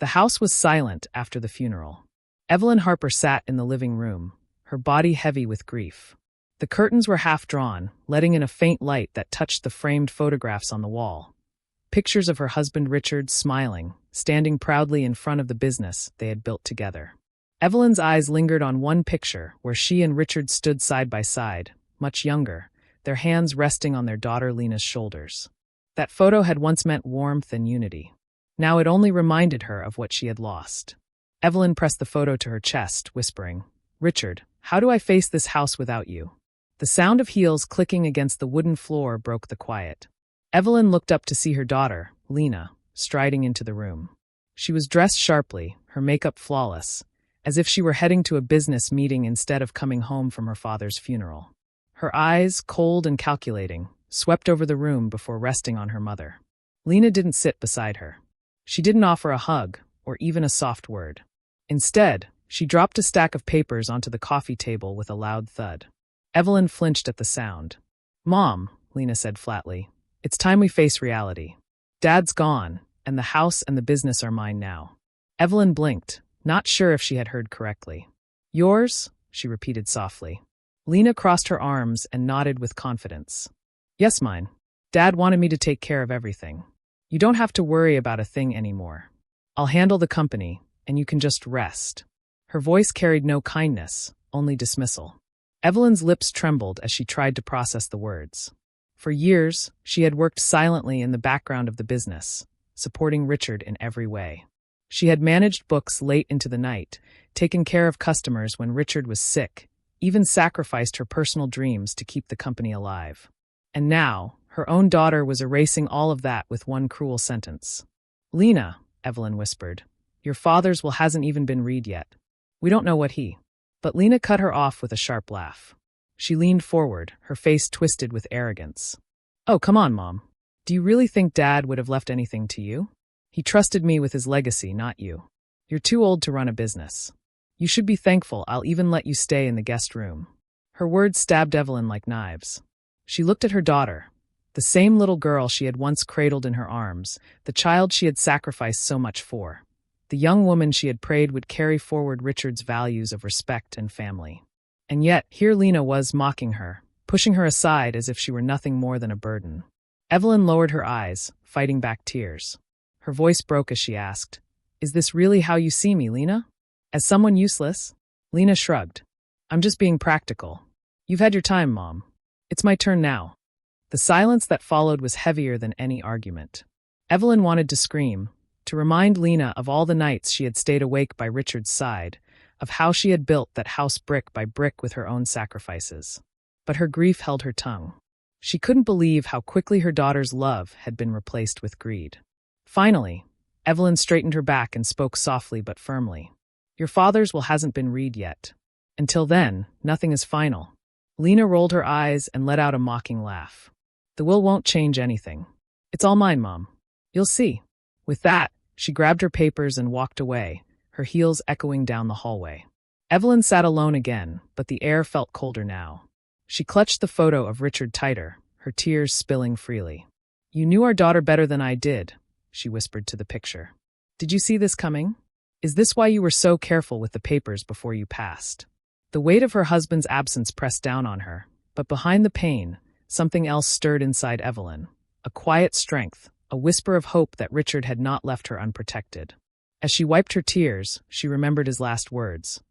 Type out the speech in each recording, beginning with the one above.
The house was silent after the funeral. Evelyn Harper sat in the living room, her body heavy with grief. The curtains were half drawn, letting in a faint light that touched the framed photographs on the wall. Pictures of her husband Richard smiling, standing proudly in front of the business they had built together. Evelyn's eyes lingered on one picture where she and Richard stood side by side, much younger, their hands resting on their daughter Lena's shoulders. That photo had once meant warmth and unity. Now it only reminded her of what she had lost. Evelyn pressed the photo to her chest, whispering, "Richard, how do I face this house without you?" The sound of heels clicking against the wooden floor broke the quiet. Evelyn looked up to see her daughter, Lena, striding into the room. She was dressed sharply, her makeup flawless, as if she were heading to a business meeting instead of coming home from her father's funeral. Her eyes, cold and calculating, swept over the room before resting on her mother. Lena didn't sit beside her. She didn't offer a hug or even a soft word. Instead, she dropped a stack of papers onto the coffee table with a loud thud. Evelyn flinched at the sound. "Mom," Lena said flatly, "it's time we face reality. Dad's gone, and the house and the business are mine now." Evelyn blinked, not sure if she had heard correctly. "Yours?" she repeated softly. Lena crossed her arms and nodded with confidence. "Yes, mine. Dad wanted me to take care of everything. You don't have to worry about a thing anymore. I'll handle the company, and you can just rest." Her voice carried no kindness, only dismissal. Evelyn's lips trembled as she tried to process the words. For years, she had worked silently in the background of the business, supporting Richard in every way. She had managed books late into the night, taken care of customers when Richard was sick, even sacrificed her personal dreams to keep the company alive. And now, her own daughter was erasing all of that with one cruel sentence. "Lena," Evelyn whispered, "your father's will hasn't even been read yet. We don't know what he—" But Lena cut her off with a sharp laugh. She leaned forward, her face twisted with arrogance. "Oh, come on, Mom. Do you really think Dad would have left anything to you? He trusted me with his legacy, not you. You're too old to run a business. You should be thankful I'll even let you stay in the guest room." Her words stabbed Evelyn like knives. She looked at her daughter, the same little girl she had once cradled in her arms, the child she had sacrificed so much for. The young woman she had prayed would carry forward Richard's values of respect and family. And yet, here Lena was mocking her, pushing her aside as if she were nothing more than a burden. Evelyn lowered her eyes, fighting back tears. Her voice broke as she asked, "Is this really how you see me, Lena? As someone useless?" Lena shrugged. "I'm just being practical. You've had your time, Mom. It's my turn now." The silence that followed was heavier than any argument. Evelyn wanted to scream, to remind Lena of all the nights she had stayed awake by Richard's side, of how she had built that house brick by brick with her own sacrifices. But her grief held her tongue. She couldn't believe how quickly her daughter's love had been replaced with greed. Finally, Evelyn straightened her back and spoke softly but firmly. "Your father's will hasn't been read yet. Until then, nothing is final." Lena rolled her eyes and let out a mocking laugh. "The will won't change anything. It's all mine, Mom. You'll see." With that, she grabbed her papers and walked away, her heels echoing down the hallway. Evelyn sat alone again, but the air felt colder now. She clutched the photo of Richard tighter, her tears spilling freely. "You knew our daughter better than I did," she whispered to the picture. "Did you see this coming? Is this why you were so careful with the papers before you passed?" The weight of her husband's absence pressed down on her, but behind the pain, something else stirred inside Evelyn, a quiet strength, a whisper of hope that Richard had not left her unprotected. As she wiped her tears, she remembered his last words.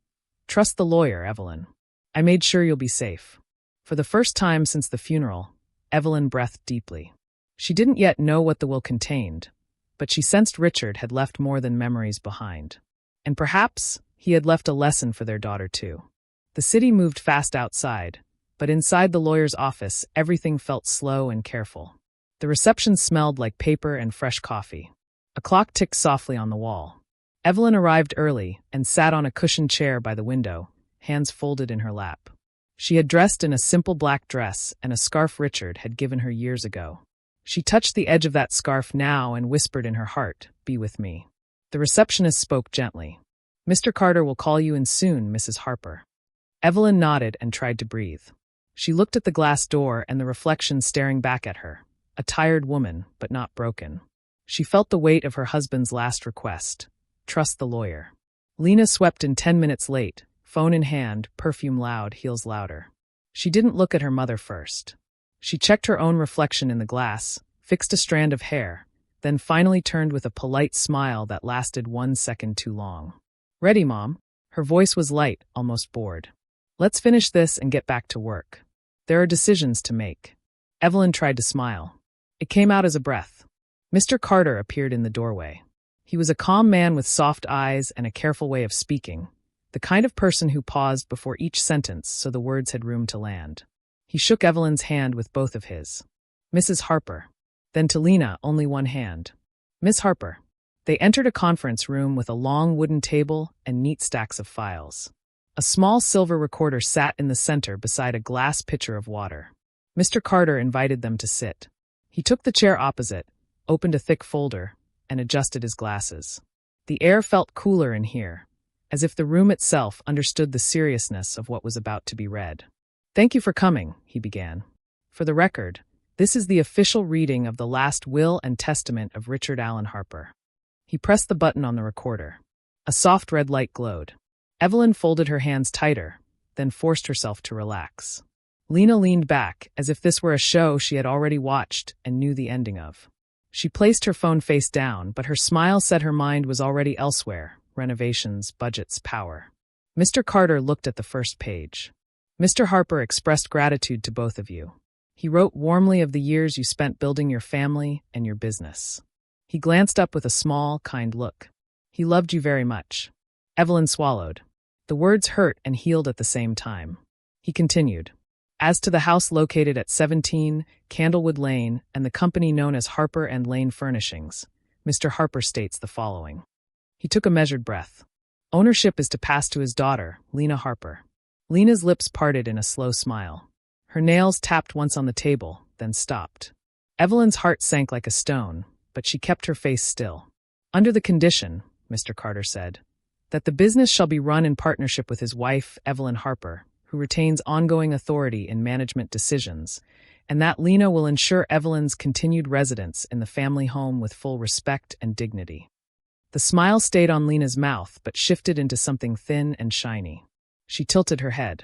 "Trust the lawyer, Evelyn. I made sure you'll be safe." For the first time since the funeral, Evelyn breathed deeply. She didn't yet know what the will contained, but she sensed Richard had left more than memories behind. And perhaps he had left a lesson for their daughter too. The city moved fast outside, but inside the lawyer's office, everything felt slow and careful. The reception smelled like paper and fresh coffee. A clock ticked softly on the wall. Evelyn arrived early and sat on a cushioned chair by the window, hands folded in her lap. She had dressed in a simple black dress and a scarf Richard had given her years ago. She touched the edge of that scarf now and whispered in her heart, "Be with me." The receptionist spoke gently. "Mr. Carter will call you in soon, Mrs. Harper." Evelyn nodded and tried to breathe. She looked at the glass door and the reflection staring back at her. A tired woman, but not broken. She felt the weight of her husband's last request. Trust the lawyer. Lena swept in 10 minutes late, phone in hand, perfume loud, heels louder. She didn't look at her mother first. She checked her own reflection in the glass, fixed a strand of hair, then finally turned with a polite smile that lasted 1 second too long. Ready, Mom? Her voice was light, almost bored. Let's finish this and get back to work. There are decisions to make. Evelyn tried to smile. It came out as a breath. Mr. Carter appeared in the doorway. He was a calm man with soft eyes and a careful way of speaking, the kind of person who paused before each sentence so the words had room to land. He shook Evelyn's hand with both of his. Mrs. Harper. Then to Lena, only one hand. Miss Harper. They entered a conference room with a long wooden table and neat stacks of files. A small silver recorder sat in the center beside a glass pitcher of water. Mr. Carter invited them to sit. He took the chair opposite, opened a thick folder, and adjusted his glasses. The air felt cooler in here, as if the room itself understood the seriousness of what was about to be read. Thank you for coming, he began. For the record, this is the official reading of the last will and testament of Richard Allen Harper. He pressed the button on the recorder. A soft red light glowed. Evelyn folded her hands tighter, then forced herself to relax. Lena leaned back, as if this were a show she had already watched and knew the ending of. She placed her phone face down, but her smile said her mind was already elsewhere: renovations, budgets, power. Mr. Carter looked at the first page. Mr. Harper expressed gratitude to both of you. He wrote warmly of the years you spent building your family and your business. He glanced up with a small, kind look. He loved you very much. Evelyn swallowed. The words hurt and healed at the same time. He continued. As to the house located at 17 Candlewood Lane and the company known as Harper and Lane Furnishings, Mr. Harper states the following. He took a measured breath. Ownership is to pass to his daughter, Lena Harper. Lena's lips parted in a slow smile. Her nails tapped once on the table, then stopped. Evelyn's heart sank like a stone, but she kept her face still. Under the condition, Mr. Carter said, that the business shall be run in partnership with his wife, Evelyn Harper, who retains ongoing authority in management decisions, and that Lena will ensure Evelyn's continued residence in the family home with full respect and dignity. The smile stayed on Lena's mouth, but shifted into something thin and shiny. She tilted her head.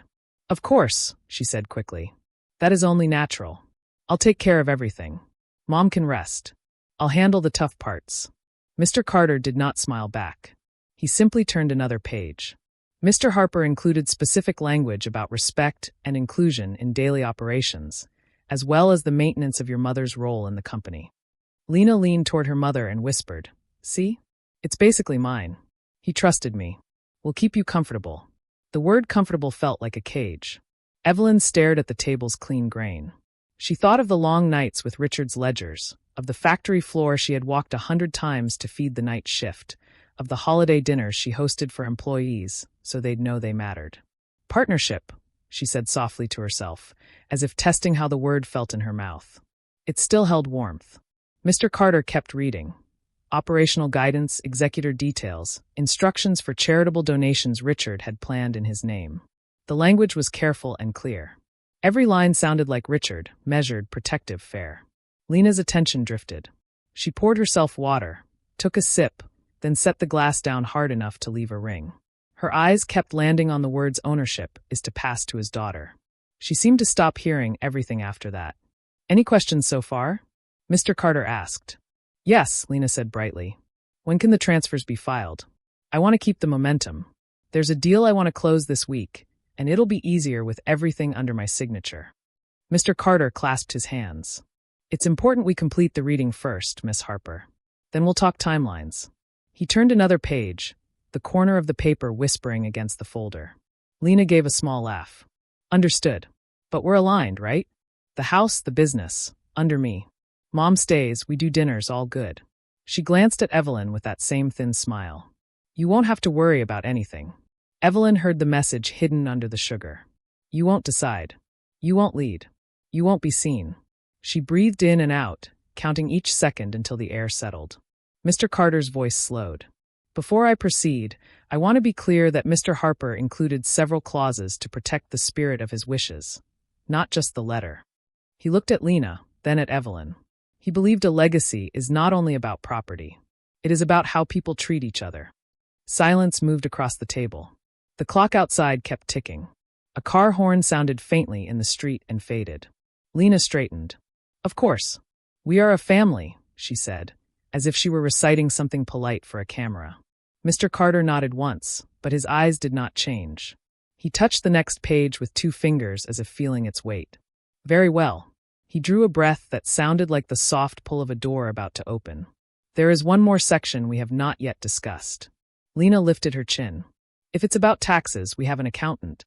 Of course, she said quickly. That is only natural. I'll take care of everything. Mom can rest. I'll handle the tough parts. Mr. Carter did not smile back. He simply turned another page. Mr. Harper included specific language about respect and inclusion in daily operations, as well as the maintenance of your mother's role in the company. Lena leaned toward her mother and whispered, See? It's basically mine. He trusted me. We'll keep you comfortable. The word comfortable felt like a cage. Evelyn stared at the table's clean grain. She thought of the long nights with Richard's ledgers, of the factory floor she had walked 100 times to feed the night shift, of the holiday dinners she hosted for employees so they'd know they mattered. Partnership, she said softly to herself, as if testing how the word felt in her mouth. It still held warmth. Mr. Carter kept reading. Operational guidance, executor details, instructions for charitable donations Richard had planned in his name. The language was careful and clear. Every line sounded like Richard, measured, protective, fair. Lena's attention drifted. She poured herself water, took a sip, then set the glass down hard enough to leave a ring. Her eyes kept landing on the words ownership is to pass to his daughter. She seemed to stop hearing everything after that. Any questions so far? Mr. Carter asked. Yes, Lena said brightly. When can the transfers be filed? I want to keep the momentum. There's a deal I want to close this week, and it'll be easier with everything under my signature. Mr. Carter clasped his hands. It's important we complete the reading first, Miss Harper. Then we'll talk timelines. He turned another page, the corner of the paper whispering against the folder. Lena gave a small laugh. Understood. But we're aligned, right? The house, the business, under me. Mom stays, we do dinners, all good. She glanced at Evelyn with that same thin smile. You won't have to worry about anything. Evelyn heard the message hidden under the sugar. You won't decide. You won't lead. You won't be seen. She breathed in and out, counting each second until the air settled. Mr. Carter's voice slowed. Before I proceed, I want to be clear that Mr. Harper included several clauses to protect the spirit of his wishes, not just the letter. He looked at Lena, then at Evelyn. He believed a legacy is not only about property. It is about how people treat each other. Silence moved across the table. The clock outside kept ticking. A car horn sounded faintly in the street and faded. Lena straightened. "Of course. We are a family," she said, as if she were reciting something polite for a camera. Mr. Carter nodded once, but his eyes did not change. He touched the next page with 2 fingers as if feeling its weight. "Very well." He drew a breath that sounded like the soft pull of a door about to open. "There is one more section we have not yet discussed." Lena lifted her chin. "If it's about taxes, we have an accountant."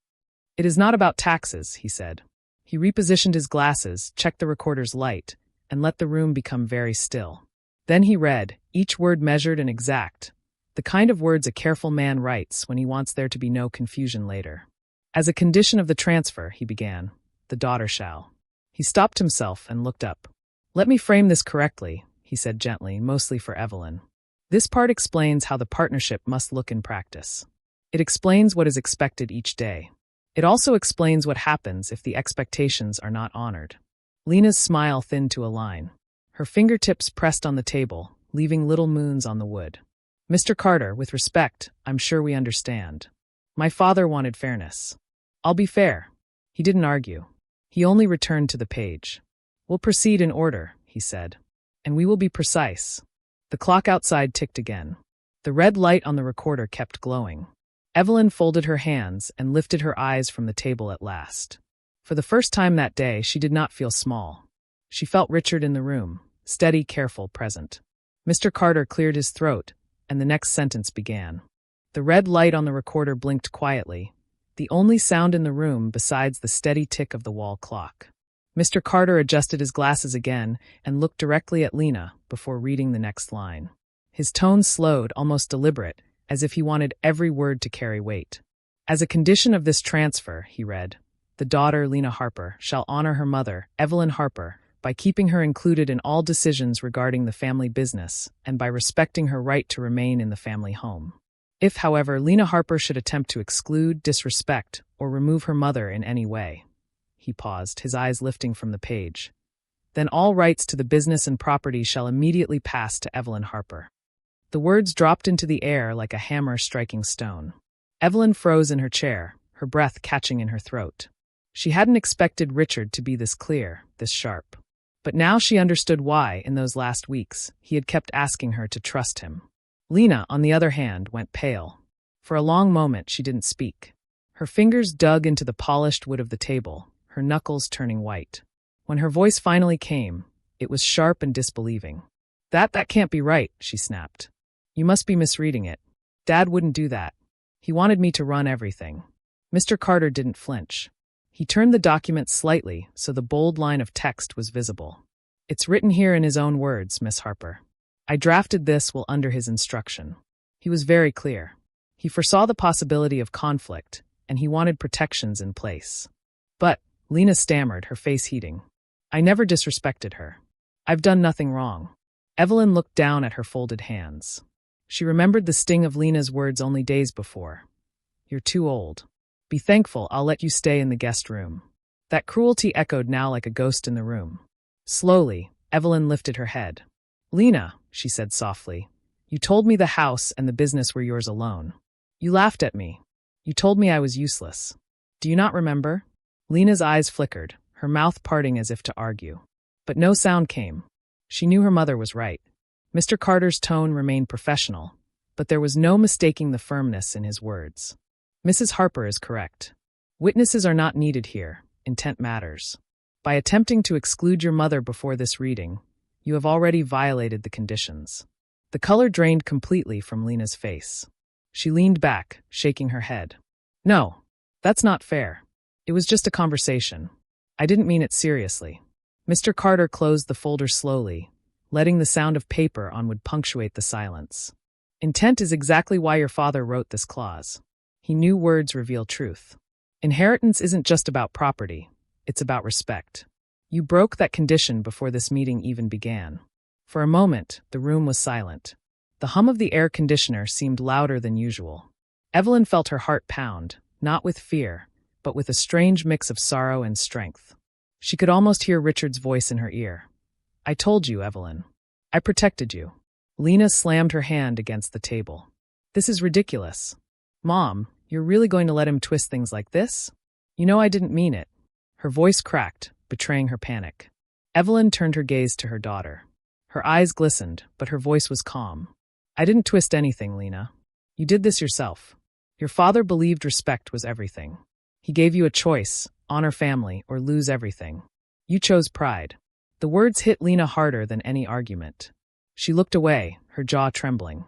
"It is not about taxes," he said. He repositioned his glasses, checked the recorder's light, and let the room become very still. Then he read, each word measured and exact, the kind of words a careful man writes when he wants there to be no confusion later. "As a condition of the transfer," he began, "the daughter shall." He stopped himself and looked up. "Let me frame this correctly," he said gently, mostly for Evelyn. "This part explains how the partnership must look in practice. It explains what is expected each day. It also explains what happens if the expectations are not honored." Lena's smile thinned to a line. Her fingertips pressed on the table, leaving little moons on the wood. "Mr. Carter, with respect, I'm sure we understand. My father wanted fairness. I'll be fair." He didn't argue. He only returned to the page. "We'll proceed in order," he said. "And we will be precise." The clock outside ticked again. The red light on the recorder kept glowing. Evelyn folded her hands and lifted her eyes from the table at last. For the first time that day, she did not feel small. She felt Richard in the room, steady, careful, present. Mr. Carter cleared his throat, and the next sentence began. The red light on the recorder blinked quietly, the only sound in the room besides the steady tick of the wall clock. Mr. Carter adjusted his glasses again and looked directly at Lena before reading the next line. His tone slowed, almost deliberate, as if he wanted every word to carry weight. "As a condition of this transfer," he read, "the daughter, Lena Harper, shall honor her mother, Evelyn Harper, by keeping her included in all decisions regarding the family business and by respecting her right to remain in the family home. If, however, Lena Harper should attempt to exclude, disrespect, or remove her mother in any way." He paused, his eyes lifting from the page. "Then all rights to the business and property shall immediately pass to Evelyn Harper." The words dropped into the air like a hammer striking stone. Evelyn froze in her chair, her breath catching in her throat. She hadn't expected Richard to be this clear, this sharp. But now she understood why, in those last weeks, he had kept asking her to trust him. Lena, on the other hand, went pale. For a long moment she didn't speak. Her fingers dug into the polished wood of the table, her knuckles turning white. When her voice finally came, it was sharp and disbelieving. That can't be right," she snapped. "You must be misreading it. Dad wouldn't do that. He wanted me to run everything." Mr. Carter didn't flinch. He turned the document slightly so the bold line of text was visible. "It's written here in his own words, Miss Harper. I drafted this while under his instruction." He was very clear. He foresaw the possibility of conflict, and he wanted protections in place. "But," Lena stammered, her face heating, "I never disrespected her. I've done nothing wrong." Evelyn looked down at her folded hands. She remembered the sting of Lena's words only days before. "You're too old. Be thankful I'll let you stay in the guest room." That cruelty echoed now like a ghost in the room. Slowly, Evelyn lifted her head. "Lena," she said softly, "you told me the house and the business were yours alone. You laughed at me. You told me I was useless. Do you not remember?" Lena's eyes flickered, her mouth parting as if to argue. But no sound came. She knew her mother was right. Mr. Carter's tone remained professional, but there was no mistaking the firmness in his words. "Mrs. Harper is correct. Witnesses are not needed here. Intent matters. By attempting to exclude your mother before this reading, you have already violated the conditions." The color drained completely from Lena's face. She leaned back, shaking her head. "No, that's not fair. It was just a conversation. I didn't mean it seriously." Mr. Carter closed the folder slowly, letting the sound of paper on wood punctuate the silence. "Intent is exactly why your father wrote this clause. He knew words reveal truth. Inheritance isn't just about property, it's about respect. You broke that condition before this meeting even began." For a moment, the room was silent. The hum of the air conditioner seemed louder than usual. Evelyn felt her heart pound, not with fear, but with a strange mix of sorrow and strength. She could almost hear Richard's voice in her ear. "I told you, Evelyn. I protected you." Lena slammed her hand against the table. This is ridiculous. Mom, you're really going to let him twist things like this? You know I didn't mean it. Her voice cracked, betraying her panic. Evelyn turned her gaze to her daughter. Her eyes glistened, but her voice was calm. I didn't twist anything, Lena. You did this yourself. Your father believed respect was everything. He gave you a choice, honor family, or lose everything. You chose pride. The words hit Lena harder than any argument. She looked away, her jaw trembling.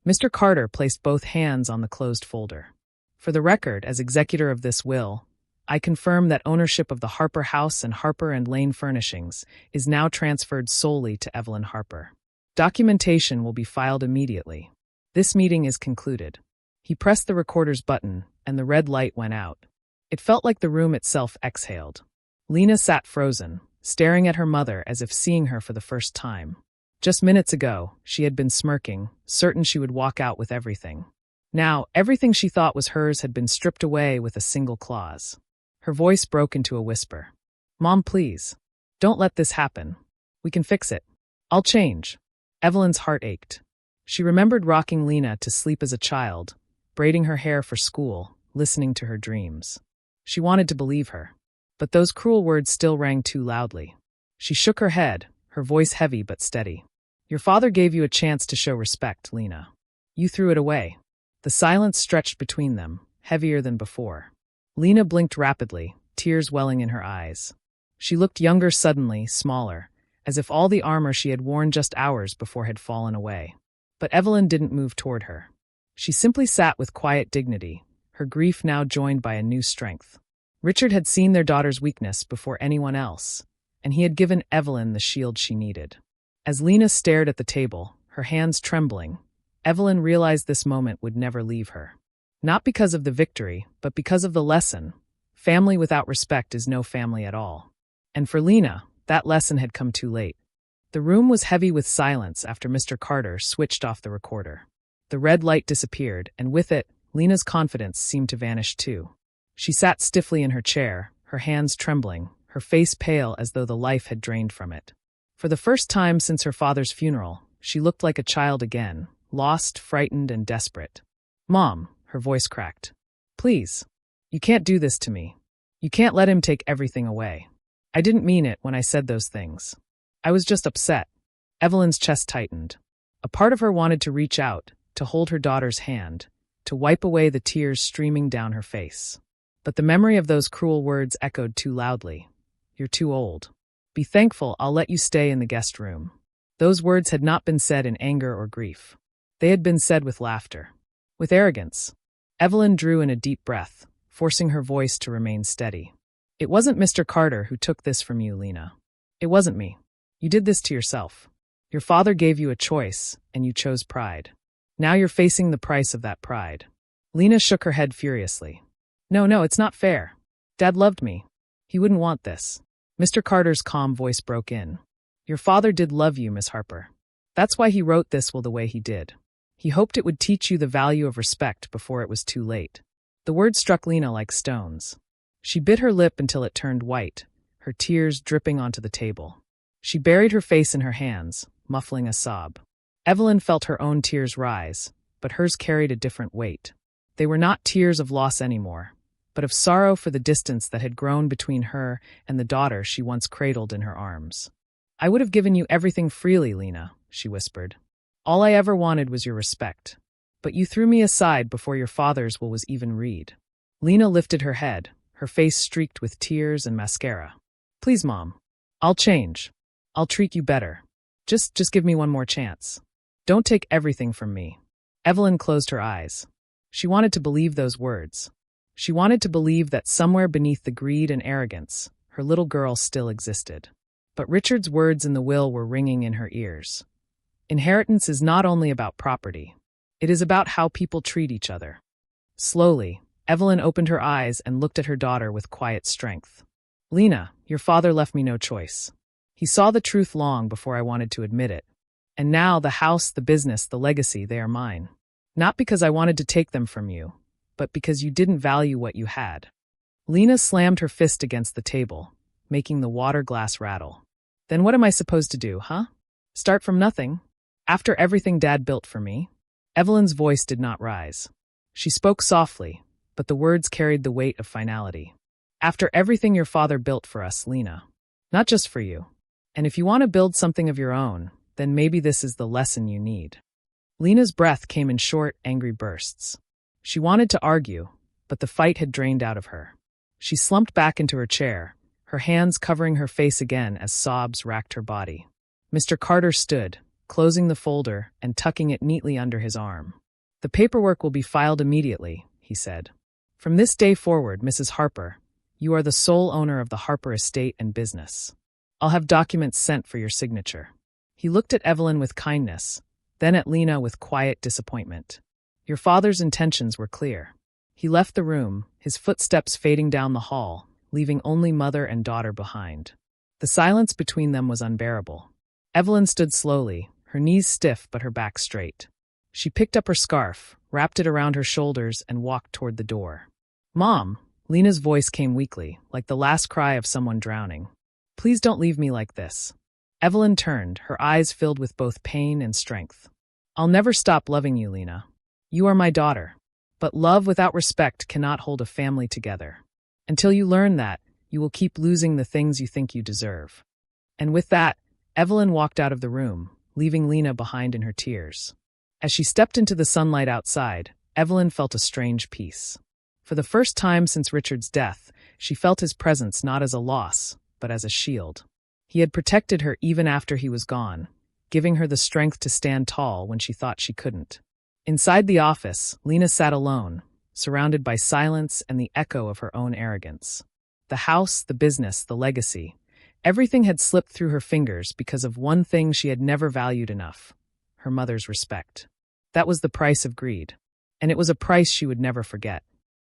Mr. Carter placed both hands on the closed folder. For the record, as executor of this will, I confirm that ownership of the Harper House and Harper and Lane Furnishings is now transferred solely to Evelyn Harper. Documentation will be filed immediately. This meeting is concluded. He pressed the recorder's button, and the red light went out. It felt like the room itself exhaled. Lena sat frozen, staring at her mother as if seeing her for the first time. Just minutes ago, she had been smirking, certain she would walk out with everything. Now, everything she thought was hers had been stripped away with a single clause. Her voice broke into a whisper. Mom, please. Don't let this happen. We can fix it. I'll change. Evelyn's heart ached. She remembered rocking Lena to sleep as a child, braiding her hair for school, listening to her dreams. She wanted to believe her. But those cruel words still rang too loudly. She shook her head, her voice heavy but steady. Your father gave you a chance to show respect, Lena. You threw it away. The silence stretched between them, heavier than before. Lena blinked rapidly, tears welling in her eyes. She looked younger suddenly, smaller, as if all the armor she had worn just hours before had fallen away. But Evelyn didn't move toward her. She simply sat with quiet dignity, her grief now joined by a new strength. Richard had seen their daughter's weakness before anyone else, and he had given Evelyn the shield she needed. As Lena stared at the table, her hands trembling, Evelyn realized this moment would never leave her. Not because of the victory, but because of the lesson. Family without respect is no family at all. And for Lena, that lesson had come too late. The room was heavy with silence after Mr. Carter switched off the recorder. The red light disappeared, and with it, Lena's confidence seemed to vanish too. She sat stiffly in her chair, her hands trembling, her face pale as though the life had drained from it. For the first time since her father's funeral, she looked like a child again, lost, frightened, and desperate. Mom, her voice cracked. Please. You can't do this to me. You can't let him take everything away. I didn't mean it when I said those things. I was just upset. Evelyn's chest tightened. A part of her wanted to reach out, to hold her daughter's hand, to wipe away the tears streaming down her face. But the memory of those cruel words echoed too loudly. You're too old. Be thankful I'll let you stay in the guest room. Those words had not been said in anger or grief. They had been said with laughter. With arrogance. Evelyn drew in a deep breath, forcing her voice to remain steady. It wasn't Mr. Carter who took this from you, Lena. It wasn't me. You did this to yourself. Your father gave you a choice, and you chose pride. Now you're facing the price of that pride. Lena shook her head furiously. No, it's not fair. Dad loved me. He wouldn't want this. Mr. Carter's calm voice broke in. Your father did love you, Miss Harper. That's why he wrote this will the way he did. He hoped it would teach you the value of respect before it was too late. The words struck Lena like stones. She bit her lip until it turned white, her tears dripping onto the table. She buried her face in her hands, muffling a sob. Evelyn felt her own tears rise, but hers carried a different weight. They were not tears of loss anymore, but of sorrow for the distance that had grown between her and the daughter she once cradled in her arms. I would have given you everything freely, Lena, she whispered. All I ever wanted was your respect. But you threw me aside before your father's will was even read. Lena lifted her head, her face streaked with tears and mascara. Please, Mom. I'll change. I'll treat you better. Just give me one more chance. Don't take everything from me. Evelyn closed her eyes. She wanted to believe those words. She wanted to believe that somewhere beneath the greed and arrogance, her little girl still existed. But Richard's words in the will were ringing in her ears. Inheritance is not only about property. It is about how people treat each other. Slowly, Evelyn opened her eyes and looked at her daughter with quiet strength. Lena, your father left me no choice. He saw the truth long before I wanted to admit it. And now the house, the business, the legacy, they are mine. Not because I wanted to take them from you, but because you didn't value what you had. Lena slammed her fist against the table, making the water glass rattle. Then what am I supposed to do, huh? Start from nothing? After everything Dad built for me? Evelyn's voice did not rise. She spoke softly, but the words carried the weight of finality. After everything your father built for us, Lena. Not just for you. And if you want to build something of your own, then maybe this is the lesson you need. Lena's breath came in short, angry bursts. She wanted to argue, but the fight had drained out of her. She slumped back into her chair, her hands covering her face again as sobs racked her body. Mr. Carter stood, closing the folder and tucking it neatly under his arm. "The paperwork will be filed immediately," he said. "From this day forward, Mrs. Harper, you are the sole owner of the Harper estate and business. I'll have documents sent for your signature." He looked at Evelyn with kindness, then at Lena with quiet disappointment. Your father's intentions were clear. He left the room, his footsteps fading down the hall, leaving only mother and daughter behind. The silence between them was unbearable. Evelyn stood slowly, her knees stiff but her back straight. She picked up her scarf, wrapped it around her shoulders, and walked toward the door. "Mom," Lena's voice came weakly, like the last cry of someone drowning. "Please don't leave me like this." Evelyn turned, her eyes filled with both pain and strength. "I'll never stop loving you, Lena. You are my daughter. But love without respect cannot hold a family together. Until you learn that, you will keep losing the things you think you deserve." And with that, Evelyn walked out of the room, leaving Lena behind in her tears. As she stepped into the sunlight outside, Evelyn felt a strange peace. For the first time since Richard's death, she felt his presence not as a loss, but as a shield. He had protected her even after he was gone, giving her the strength to stand tall when she thought she couldn't. Inside the office, Lena sat alone, surrounded by silence and the echo of her own arrogance. The house, the business, the legacy, everything had slipped through her fingers because of one thing she had never valued enough: her mother's respect. That was the price of greed, and it was a price she would never forget.